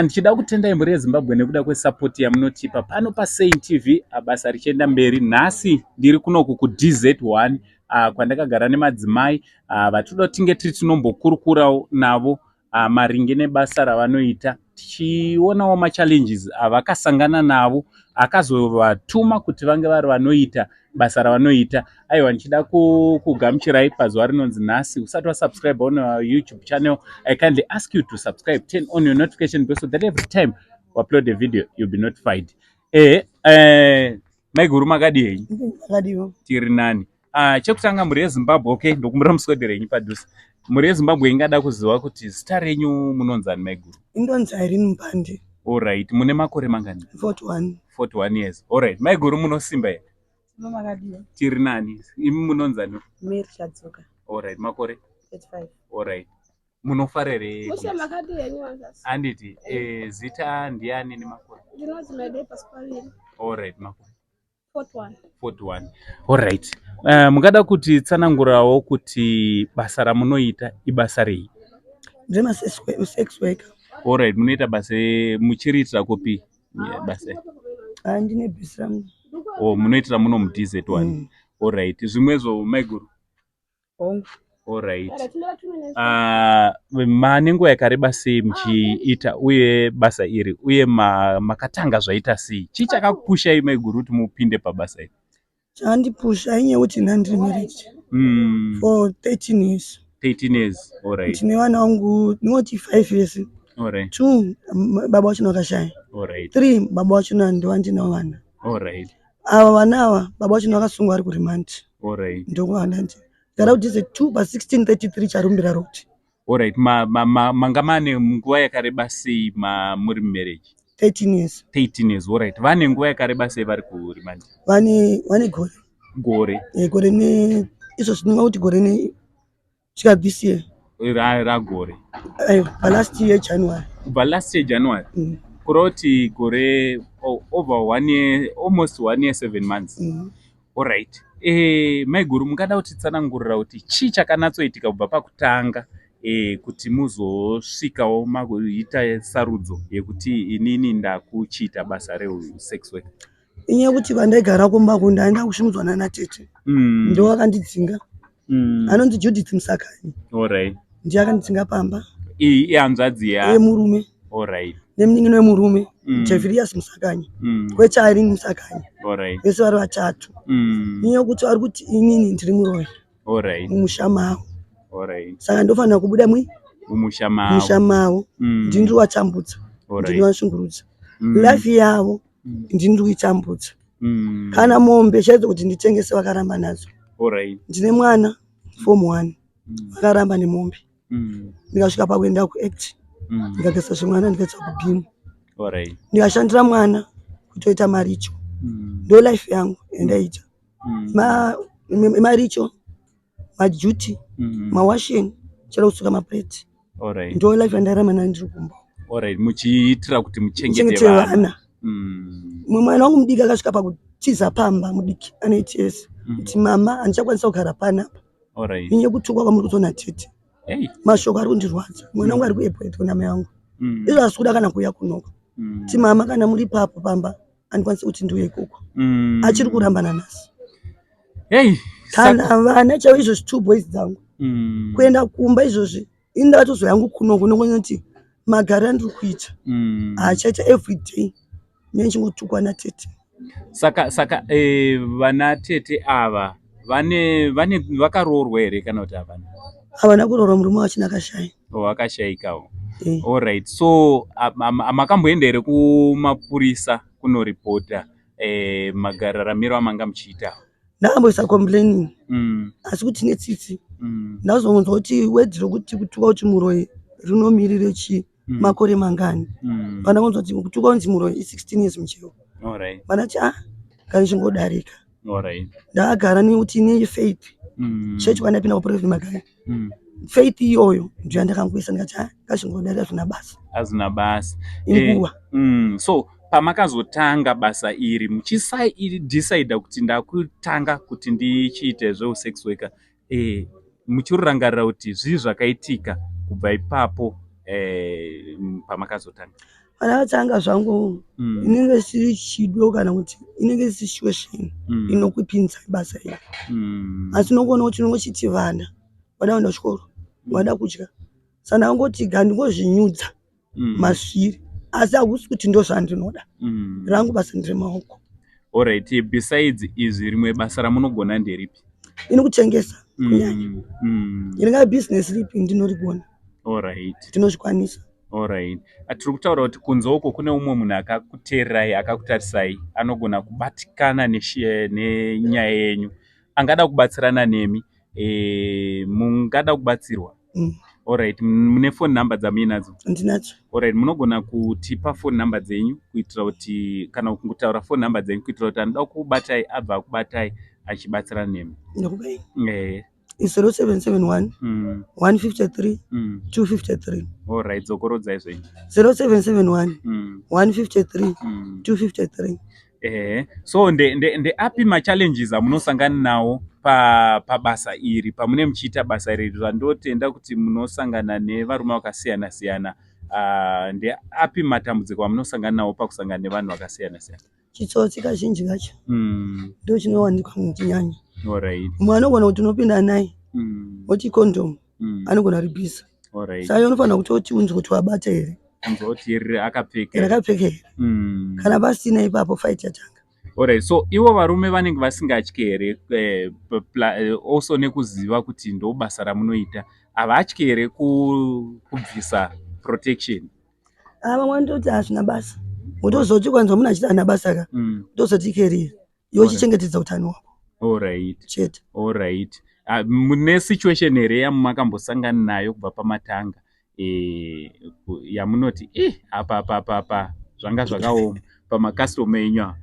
Ndichida kutenda mhuri yeZimbabwe nekuda kwesupport yamunotipa pano paSaint TV. Basa richienda mberi. Nhasi ndiri kunoku kuDZ1 kwandakagara nemadzimai vatoda tinge tiri tinombokurukurawo navo maringe nebasa ravanoita, tichionawo machallenges avakasangana navo akazovatuma kuti vange vari vanoita basa ravanoita. Aiwa, ndichida kugamuchirai pazuva rinonzi nhasi. Usati wasubscribe on our YouTube channel, I kindly ask you to subscribe, turn on your notification bell so that every time we upload a video you'll be notified. Maiguru makadii? Makadiwo. Tiri nani. Chekutanga mhuri yeZimbabwe, okay, ndokumbura muswedhe renyu padhuze. Mhuri yeZimbabwe ingada kuziva kuti zita renyu munonzani Maiguru? Indonzi Irene Mbande. Alright, mune makore mangani? 41 years. Alright, Maiguru munosimba here? Makadiwo. Tiri nani. Imi munonzani? Mary Chadzoka. Alright, makore? 35. Alright. Munofarere? Musa makadiwo yenyu. Anditi, zita ndiani nemakore? Ndinonzi Mede Pasquale. Alright, makore? 41. Alright. Mungada kuti tsanangurawo kuti basa ramunoita ibasa rei? Ndima sex worker. Alright, munoita basa muchiriitira kupi basa? Ndine bisi rangu. Munoitira muno muDZ1. Alright, zvimwezo Maiguru? Alright. Mane nguva yakareba sei muchiita uye basa iri, uye makatanga zvaita sei? Chii chakakupushai Maiguru kuti mupinde pabasa iri? Chandipusha inyaya kuti ndiri marriage for 13 years. 13 years. Alright. Ndine vana vangu noti 5 years. Alright. 2 baba vacho vakashaya. Alright. 3 baba vacho ndovandinawo vana. Alright. Ava vana ava baba vacho vakasungwa ari kuremand. Alright. Ndokuvana ndi gara kuti 2 pa 1633 charumbira road. Alright, manga mane nguva yakareba sei muri marriage? 13 years. 13 years. Alright. Vane nguva yakareba sei vari kurimand? Vane gore. Gore. Gore ne izvo zvinova kuti gore ne chika this year. Ragore. Last year January. Last year January. Kuroti gore over 1 year, almost 1 year 7 months. Alright. Maiguru, mungada kuti tsanangurira kuti chii chakanatsoitika kubva pakutanga kuti muzosvikawo magoita sarudzo yekuti inini ndakuchiita basa resex work? Inyaya kuti vandaigara kumba ndaenda kushimudzwa nana tete. Ndo vakandidzinga. Anonzi Judith Musakanyi. Alright. Ndiye akandidzinga pamba. Ihanzvadzi yemurume. Alright. Nemunin'ino wemurume Jevirius Musakanyi. Kwecha Irene Musakanyi. Alright. Vese vari vatatu. Inyaya kuti vari kuti inini ndiri muroyi. Alright. Mumusha mavo. Alright. Saka ndofanira kubuda mumusha mavo. Ndiri wachambudza. Ndiri washungurudza. Life yavo ndiri kuitambudza. Kana mombe chaidzo kuti nditengese vakaramba nadzo. Alright. Ndine mwana form 1 vakaramba nemombe. Ndikasvika pakuenda kuact. Ndikagesa zvimwana ndikaedza kubhimu. Alright. Ndikashandira mwana kutoita maricho. Ndo life yangu endaita. Maricho, maduty, mawashing, chero kusuka maplate. Alright. Ndo life yandarama ndiri kumba. Alright, muchiitira kuti muchengete vana. Mwana wangu mudiki akasvika pakutiza pamba mudiki ane 8 years. Kuti mama handichakwanisa kugara panapa. Alright. Inye kutukwa kwamuri kuzona tete. Mashoko ari kundirwadza. Mwana wangu ari kuairport kuna mai vangu. Izvo asi kuda kana kuuya kunoko. Kuti mama kana muri papo pamba handikwanisi kuti ndiuye ikoko. Achiri kurambana nasi. Kana vana chaivo izvozvi 2 boys dzangu. Kuenda kumba izvozvi ini ndakatozo yangu kunoko nokonyanya kuti magara ndiri kuita achaita everyday nechingotukwa natete. Saka vana tete ava vakaroorwa here kana kuti havana? Havana kuroorwa, murume wachina akashaya. Akashayikawo. Alright. So makamboenda here kumapurisa kunoripota magararamiro amanga muchiita? Ndakamboisa complaining. Asi kuti netsitsi ndazongonzwa kuti wedzi rokuti kutuka kuti muroyi rinomirire chii, makore mangani. Vandakonzwa kuti kutuka kunzi muroyi 16 years mucheo. Alright. Vanati kana chingodarika. Alright. Ndakagara nekuti ine faith. Church kwandapinda kuprofita makaya. Faith iyoyo ndiyo yandakangoisa ndikati ngazvingodarika zvina basa. Inguva. So pamakazotanga basa iri muchidecida kuti ndakutanga kuti ndichiite zvesex worker, muchirangarira kuti zvii zvakaitika kubva ipapo pamakazotanga? kana vatanga zvangu inenge siri chido kana kuti inenge isi situation inokuipinza basa iri asi unogona kuti unongochiti vana vada kuenda kuchikoro vada kudya sana angoti ngandingozvinyudza masviri asi hakusi kuti ndo zvandinoda rangu basa ndiri maoko. Alright, besides izvi rimwe basa ramunogona nderipi? Inokutengesa kunyanya iringa business ripi ndinorigona. Alright, tinozvikwanisa. Alright, tiri kutaura kuti kunze uko kune umwe munhu akakuteerai akakutarisai anogona kubatikana nenyaya yenyu angada kubatsirana nemi mungada kubatsirwa. Alright, mune phone number dzamuinadzo? Ndinadzo. Alright, munogona kutipa phone number dzenyu kuitira kuti kana kutaura phone number dzenyu kuitira kuti anoda kubatai abva kubatai achibatsirana nemi. Ndakubai. 0771 153 253. Alright, dzokorodzai zvenyu. 0771 153 253. So ndeapi machallenges amunosangana nawo pabasa iri pamune muchiita basa iri? Zvandotenda kuti munosangana nevarume vakasiyana siyana. Ndeapi matambudziko amunosangana nawo pakusangana nevanhu vakasiyana siyana? Chitsotsi kazhinji kacho ndo chinowanikwa muchinyanya. Alright. Mumwe anogona kuti unopinda naye woti condom anogona ribhisa. Alright. Saka unofanira kuti unzwe kuti wabata here, unzwe kuti iri akapfeka here. Kana pasina ipapo fight yatanga. Alright, so ivo varume vanenge vasingatyi here also nekuziva kuti ndo basa ramunoita havatyi here kubvisa protection? Vamwe ndoti hazvina basa utozoti kwanza munhu achiti ana basa ka utozoti kerere iwe uchichengetedza utano hwako. Alright. Chete. Alright. Mune situation here yamakambosangana nayo kubva pamatanga yamunoti apa zvanga zvakaoma pamakastoma enyu?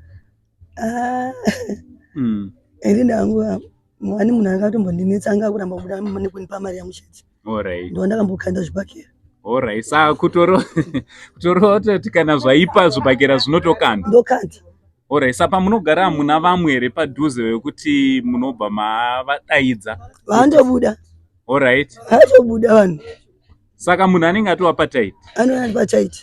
Eri ndangu mwani munhu akatombondinetsa anga kuramba kubuda nekunipa mari yamuchedzi. Alright. Ndo ndakambokanda zvibhakera. Alright, saka kutoro kuti kana zvaipa zvibhakera zvinotokanda. Ndokanda. Alright, saka pamunogara muna vamwe here padhuze wekuti munobva mavadaidza? Vandobuda. Alright. Vandobuda vanhu. Saka munhu anenge atiwapa tight? Anonyandipa tight.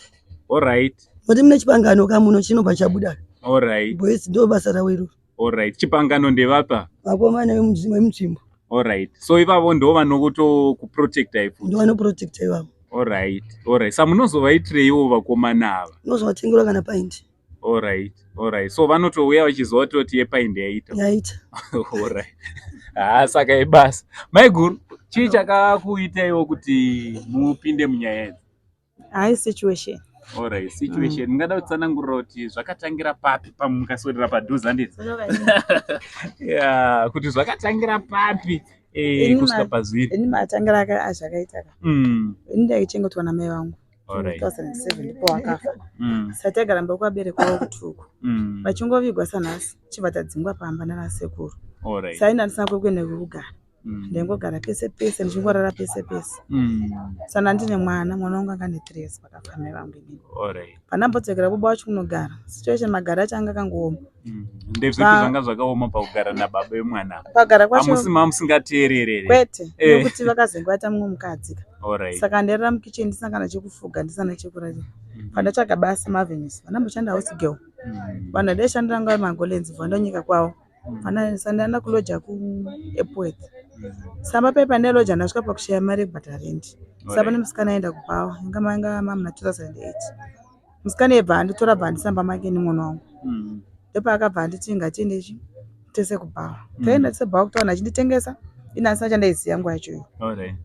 Alright. Kuti mune chipangano kamuno chinobva chabuda. Alright. Boys ndo basa rawo iro. Alright, chipangano ndevapa? Vakomana vemunzvimbo. Alright, so ivavo ndo vanokuto kuprotecta ifu? Ndo vanoprotecta ivavo. Alright, alright. Sa munozovaitireiwo vakomana ava? Unozovatengera kana paindi. Alright, alright. So vanotouya vachizova toti yepaindi yaita? Yaita. Alright. Saka ibasa. Maiguru, chii chakakuitaiwo kuti mupinde munyaya idzi? Hai, situation. Alright, situation. Mungada kutsanangurira kuti zvakatangira papi pamukaswedera padhuze handiti? Yeah, kuti zvakatangira papi kusvika pazviri? Ini matangira azvakaita ka. Ini ndaichengetwa namai vangu. Alright. 2007 ndipo wakafa. Sati agaramba kuvabereka wavo kutuku. Vachingovigwa sanhasi chibva tadzingwa pamba nanasekuru. Alright. Sai ndandisina kwekuenda kugara. Ndaingogara pese pese ndichingorara pese pese. Sana ndine mwana wangu anga ane 3 years vakafa mai vangu inini. Alright. Panambodzokera baba vacho kunogara. Situation magara acho anga kangooma. Ndezvipi zvanga zvakaoma pakugara nababa vemwana? Pagara kwacho hamusi mamusingateerere? Kwete, nekuti vakazengwata mumwe mukadzi. Alright. Saka nderera mukicheni ndisina kana chekufuga ndisina chekurya. Pandatsvaga basa mavenisi vanamboshanda house girl. Vanhu vaishandira nguva yemangolenzi vandonyika kwavo. Ndaenda kuloja kuairport. Samba pepa neloja ndasvika pakushaya mari yekubhadhara rendi. Saka pane musikana aenda kubhawa inga manga mamuna 2008. Musikana yebva anditora bva andisamba make nemwana wangu. Ndopa akabva anditi ngatiende tese kubhawa. Taenda tese bhawa kutaura achinditengesa. Ina asina chandaiziva nguva yacho.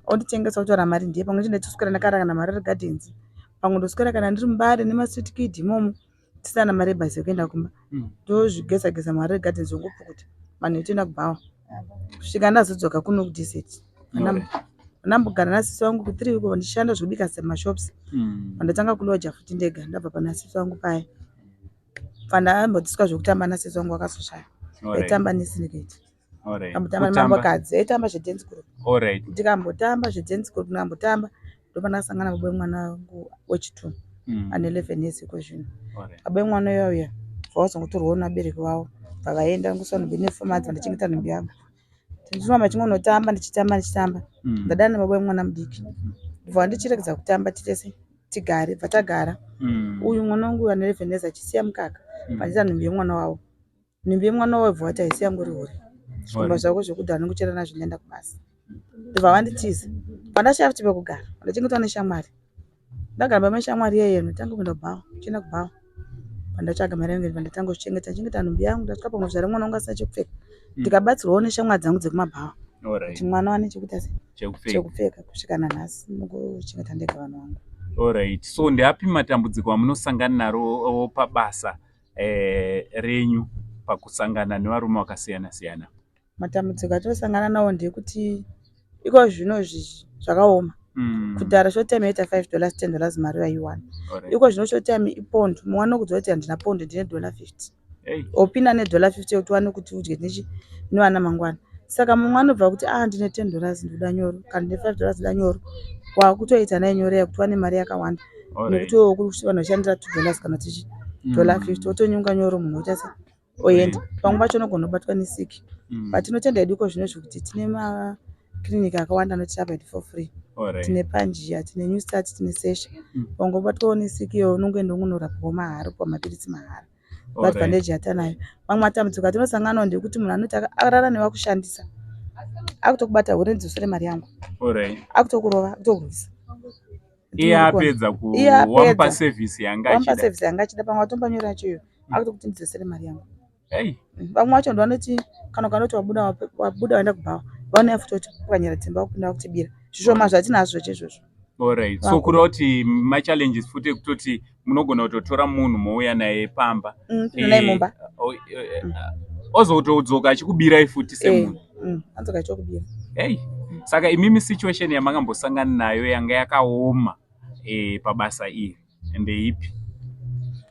Onditengesa kutora mari ndiye pamwe chete ndichiswera ndakara kana mari regardens. Pamwe ndoswera kana ndiri mubare nemasweet kid imomo. Tisana mari yebhasi yekuenda kumba. Ndozvigeza mari regardens ngopukuta. Vanhu toenda kubhawa. Kusvika ndazodzoka kuno kudesert. Ndambogara nasisi wangu ku3 weeks ndishanda zvekubika semashops. Ndatanga kuloja futi ndega ndabva pana sisi wangu paya. Pandambodziswa zvekutamba nasisi wangu akazoshaya. Aitamba nesyndicate. Alright. Ambotamba nemambokadzi aitamba zvedance group. Alright. Ndikambotamba zvedance group ndambotamba ndopandasangana baba mwana wangu wechitu ane 11 years iko zvino. Baba mwana yoyo vazongotorwa nabereki wavo vakaenda ngusana benefomadza ndichengeta nhumbi yangu. Ndinofamba chingonotamba ndichitamba. Ndadana baba mwana mudiki. Ndibva ndichiregedza kutamba titese tigare vatagara uyu mwana wangu ane 11 years achisiya mukaka pandiita nhumbi yemwana wavo nhumbi yemwana wavo bva vataisiya ngori uri zvikomba zvako zvekudhara nekuchera nazvo ndaenda kubasa ndobva vanditiza pandashafa kuti pekugara ndachengeta neshamwari ndagara pame shamwari yeye ndotanga kuenda kubhawa chienda kubhawa pandatsvaga mari yangu pandatanga kuchengeta nhumbi yangu ndasvika pamwe zvare mwana wangu asina chekupfeka ndikabatsirwawo neshamwari dzangu dzekumabhawa kuti mwana wane chekuita chekupfeka kusvika nanhasi mukuchengeta ndega vanhu vangu. Alright, so ndeapi matambudziko amunosangana naro pabasa renyu pakusangana nevarume vakasiyana siyana? Matambudziko atinosangana nawo ndekuti iko zvino zvakaoma kudhara shotime yaita $5 $10 mari vaiwana iko zvino shotime ipound mumwe anokuudza kuti handina pound ndine $50 opinda ne$50 kuti wane kuti udye nevana mangwana saka mumwe anobva kuti ndine $10 ndoda nyoro kana ndine $5 ndoda nyoro wakutoita naye nyoro yakuti wane mari yakawanda nekuti vanhu vashandira $2 kana kuti $50 otonyunga nyoro munhu oita se oenda pamwe pacho unogona kubatwa nesiki patinotenda hedu iko zvino kuti tine makliniki akawanda anotirapa for free tine panjia tine new start tine sesha wangobatwawo nesiki iyo unongoenda unorapwawo mahara kwa mapirisi mahara advantage yatanayo. Mamwe matambudziko atinosangana nawo ndekuti munhu anoti arara nevakushandisa akutokubata uri ndidzosere mari yangu akutokurova akutokurwisa iye apedza kuwampa service yanga achida pamwe atomba nyora yacho iyo akutokuti ndidzosere mari yangu. Vamwe vacho ndovanoti kana ukanoti wabuda waenda kubhawa vaona futi kuti ukanyara dzimba wakupinda wakutibira zvishoma zvatinazvo chaizvozvo. Alright, so kureva kuti machallenges futi ekutoti munogona kutotora munhu mouya naye pamba naye mumba ozotodzoka achikubirai futi semunhu anzoka achokubira. Saka imimi situation yamangambosangana nayo yanga yakaoma pabasa iri ndeipi?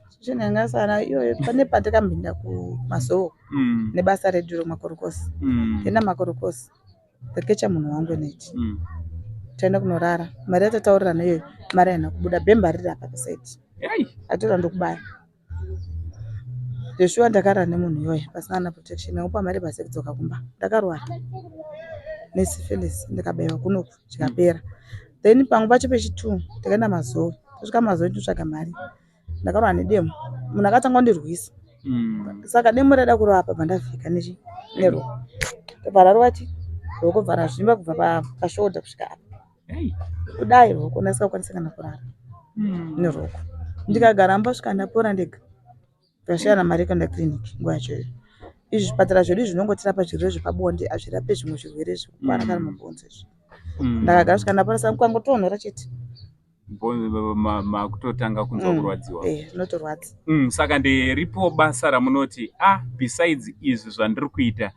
Situation yanga sana iyoyo pane pandakambinda kuMazowo nebasa redu remakorokosi tenda makorokosi takecha munhu wangu neti taenda kunorara mari yatataurira nayo mari haina kubuda bhemba riri apa pasaiti atora ndokubaya zveshuwa ndakarara nemunhu iyoyo pasina na protection yangupa mari basi kudzoka kumba ndakarwara nesifilisi ndikabayiwa kunoku chikapera then pamwe pacho pechi2 takaenda Mazowo kusvika Mazowo ndotsvaga mari ndakarwara nedemo munhu akatanga kundirwisa saka demo raida kurapa pandavhika neruoko bvara rovati ruoko bvara zvimba kubva pashoda kusvika apa kudai ruoko ndasika kukwanisa kana kurara neruoko ndikagara mbasvika ndapora ndega ndashayana mari yekuenda kiriniki nguva yachoyo. Izvi zvipatara zvedu zvinongotirapa zvirwere zvepabonde hazvirape zvimwe zvirwere zvekupara kana mabhonzo izvi ndakagara svika ndapora saka mukangotonhora chete makutotanga kunzwa kurwadziwa zvinotorwadza. Saka nderipo basa ramunoti besides izvi zvandiri kuita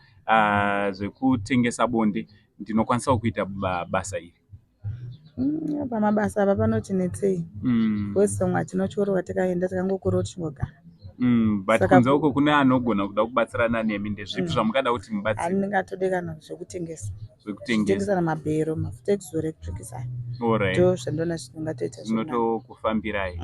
zvekutengesa bonde ndinokwanisa kuita basa iri? Pamabasa apa panoti netsei vose somwe tinotyorwa tikaenda tikangokura tichingogara but kunze uko kune anogona kuda kubatsirana nemi ndezvipi zvamungada kuti mubatsire? Ndingatode kana zvekutengesa namabhero mafuta ekuzora ekutsvukisa ndo zvandona zvingatoita zvinotokufambirai.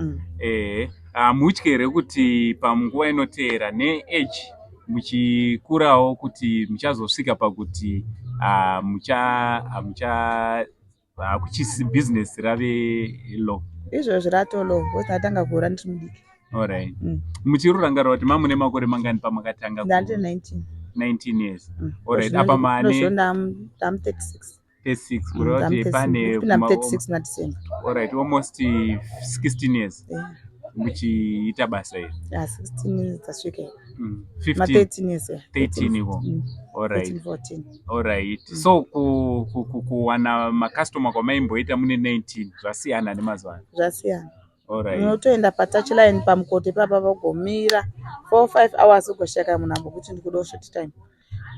Mutye kuti pamunguva inoteera neage muchikurawo kuti muchazosvika pakuti kuchisi business rave low? Izvozvo ratolo ndakatanga kura ndiri mudiki. Alright. Muchirurangarira kuti mamune makore mangani pamakatanga? Ndandine 19 years. Alright, apa mane ndam 36. 36 kureva kuti pane 36 na December. Alright, almost 16 years. Muchiita basa iri? 16 years tasvika. 13 years. 13 iko. Alright. 14. Alright. So kuwana makastoma kwamaimboita mune 19 zvasiyana nemazuva ano? Zvasiyana. Unotoenda patouchline pamukoto papa vagomira 4-5 hours ugoshaka munhu ambokuti ndikuda short time.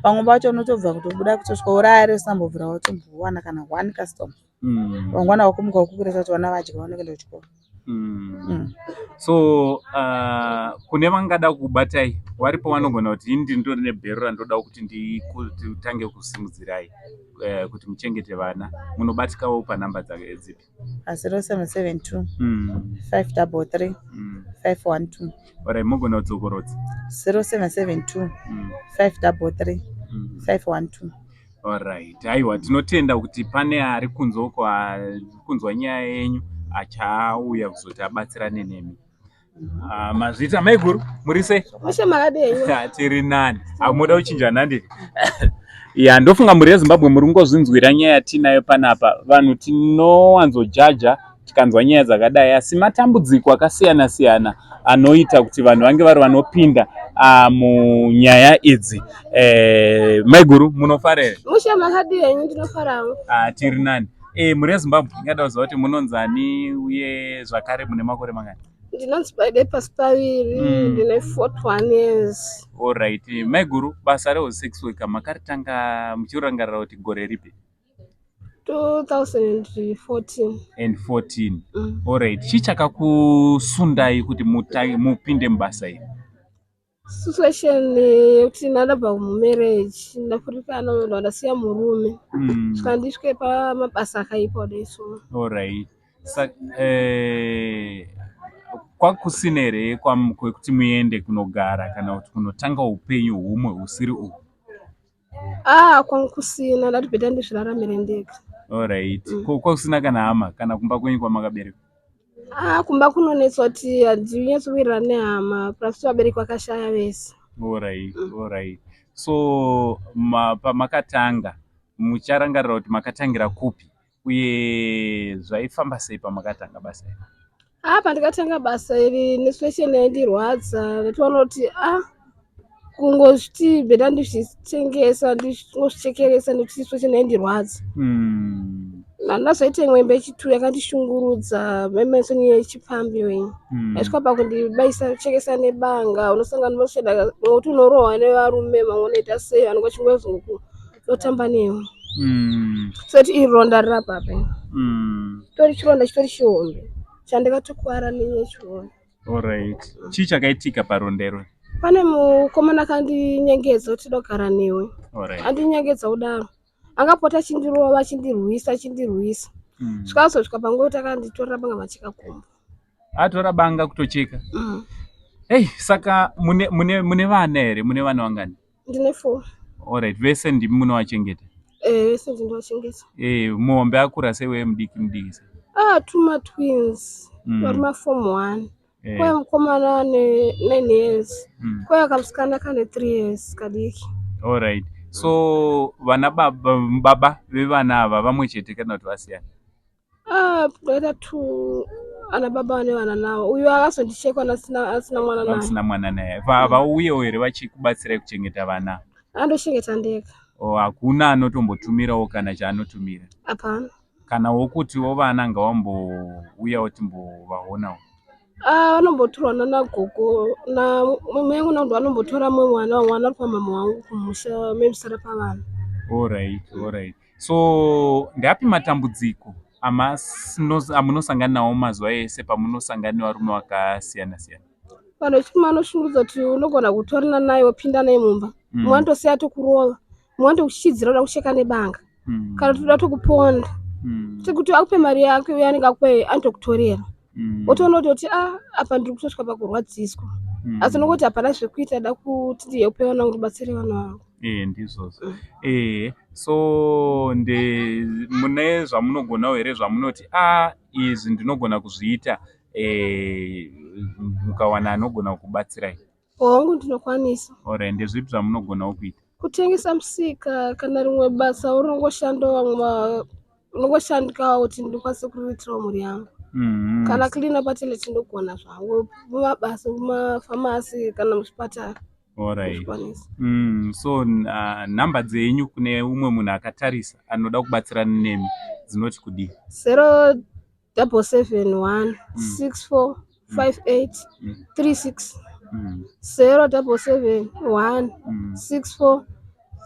Pamwe pacho unotobva kutobuda kutosvika urare usambobvira watombowana kana 1 customer. Wangwana wakumuka ukukuresa kuti vana vadya vanenge kuchikoro. So kune vangada kubatai waripo vanogona kuti indi ndori nebhero randoda kuti nditange kusimudzirai kuti muchengete vana munobatikawo panhamba dzake dzipi? 0772 533 512. Alright, mogona kudzokorodza? 0772 533 512. Alright, aiwa tinotenda kuti pane ari kunzwa nyaya yenyu achauya kuzoti abatsirane nemi. Mazvita maiguru murise tiri nani muda kuchinja nandi ya ndofunga muri yeZimbabwe muri kungozvinzwira nyaya yatinayo panapa. Vanhu tinowanzojaja tikanzwa nyaya dzakadai, asi matambudziko akasiyana siyana anoita kuti vanhu vange vari vanopinda munyaya idzi. Maiguru munofara here? Tiri nani. Muri yeZimbabwe ndingada kuziva kuti munonzani uye zvakare mune makore mangani? Ndinonzi paide pasi paviri, ndine 41 years. Alright. Maiguru, basa resex worker makaritanga muchirangarira kuti gore ripi? 2014. And 14. Alright. Chichakakusundai kuti mupinde mubasa iri? Situation yekuti ndabva mumarriage, ndafurikana ndasiya murume. Ndisvike pamabasa akaipa kudaiso. Alright. Kwakusina here kwekuti muende kunogara kana kuti kunotanga upenyu humwe husiri uhu? Kwangu kusina, ndati bhedha ndizviraramire ndega. Alright. Kwakusina kana hama kana kumba kwenyu kwamakabereka? Kumba kunonetsa kuti handinyatsowirana nehama, plus vabereki vakashaya vese. Alright. So pamakatanga mucharangarira kuti makatangira kupi uye zvaifamba sei pamakatanga basa iri? Pandikatanga basa iri nesituation yaindirwadza, ndatoona kuti kungozviti bhedha ndizvitengesa ndingozvitekeresa nekuti situation yaindirwadza. Ndazoite mwembe yechitu yakandishungurudza, memesoni yechipambi yasvika pakundibaisa chekesa nebanga, unosangana nosheda nokuti unorohwa nevarume vamwe unoita sei vanenge vachingozungu notamba newe. Soti iri ronda rirapape. Tori chironda chitori chihombe chandikatokuwara nechironda. Alright. Chii chakaitika parondero? Pane mukomana akandinyengedza kuti ndogara newe. Andinyengedza kudaro. Angapota achindirova achindirwisa. Zvikazosvika panguva kuti akanditorera banga macheka kumba. Atora banga kutocheka? Saka mune vana here? Mune vana vangani? Ndine 4. Alright. Vese ndimi munovachengeta? Vese ndinowachengeta. Muhombe akura sei uye mudiki sei? Tuma twins. Vari maform 1. Kwaya mukomana 9 years. Kwaya kamusikana kane 3 years kadiki. Alright. So vana baba vevana ava vamwe chete kana kuti vasiyana? Ndaita 2 ana baba vane vana navo. Uyu akazondichekwa asina mwana naye. Asina mwana naye. Vauyewo here vachikubatsirai kuchengeta vana? Andochengeta ndega. Hakuna anotombotumirawo kana chaanotumira? Hapana. Kana wokutiwo vana ngavambouyawo timbovaonawo? Vanombotorwana nagogo mumwe yangu nangu vanombotora mumwe mwana uri pamama wangu kumusha memusara pavana. Alright. So ndeapi matambudziko amunosangana nawo mazuva ese pamunosangana nevarume vakasiyana siyana? Vanhu vechituma vanoshungurudza kuti unogona kutorana naye wopinda naye mumba. Mumwe anotosiya tokurova, mumwe anotokuchidzira uda kucheka nebanga, kana toda tokuponda. Kuti akupe mari yake uye anenge akupe anotokutorera. Wotoona kuti apa ndiri kutosvika pakurwadziswa. Asi nokoti hapana zvekuita, da kuti ndiupe vana vangu ndibatsire vana vangu. Ndizvozvo. So mune zvamunogonawo here zvamunoti izvi ndinogona kuzviita mukawana anogona kubatsirai? Wangu ndinokwanisa. Alright. Ndezvipi zvamunogonawo kuita? Kutengesa musika kana rimwe basa unongoshandikawo kuti ndikwanise kuriritirawo mhuri yangu. Kana cleaner pateleti ndogona zvangu, mumabasa mumafamasi kana muzvipatara. Alright. So nhamba dzenyu kune umwe munhu akatarisa anoda kubatsirana nemi dzinoti kudii? 0771 64 58 36 0771 64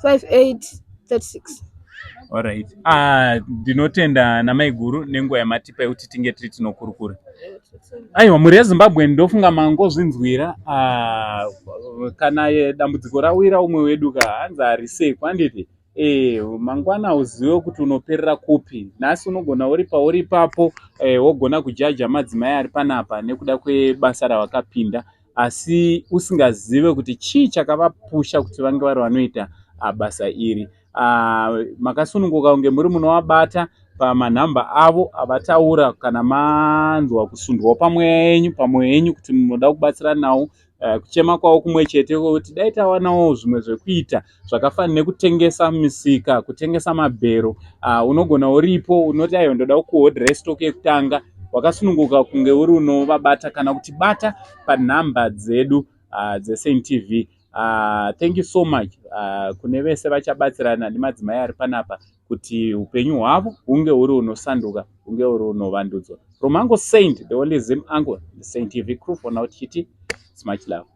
58 36. Alright. Ndinotenda namaiguru nenguva yamatipa yekuti tinge tiri tinokurukura. Aiwa, muri yeZimbabwe ndofunga mangozvinzwira. Kana dambudziko rawira umwe wedu hanzi harisei kwanditi mangwana uzive kuti unoperera kupi. Nhasi unogona uri pauri ipapo wogona kujaja madzimai ari panapa nekuda kwebasa ravakapinda, asi usingazive kuti chii chakavapusha kuti vange vari vanoita basa iri. Makasununguka kunge muri munovabata pamanhamba avo avataura kana manzwa kusundwa pamweya yenyu kuti munoda kubatsirana nawo. Kuchema kwavo kumwe chete kuti dai tawanawo zvimwe zvekuita zvakafanira nekutengesa misika, kutengesa mabhero. Unogona uripo unoti aiwa ndoda kuhodhera stock yekutanga, wakasununguka kunge uri unovabata kana kuti bata panhamba dzedu dzeSaint TV. Thank you so much kune vese vachabatsirana nemadzimai ari panapa kuti upenyu hwavo hunge uri unosanduka, hunge uri unovandudzwa. From Uncle Saint, the only Zim Uncle, the Saint TV crew, for now, Chiti, it's much love.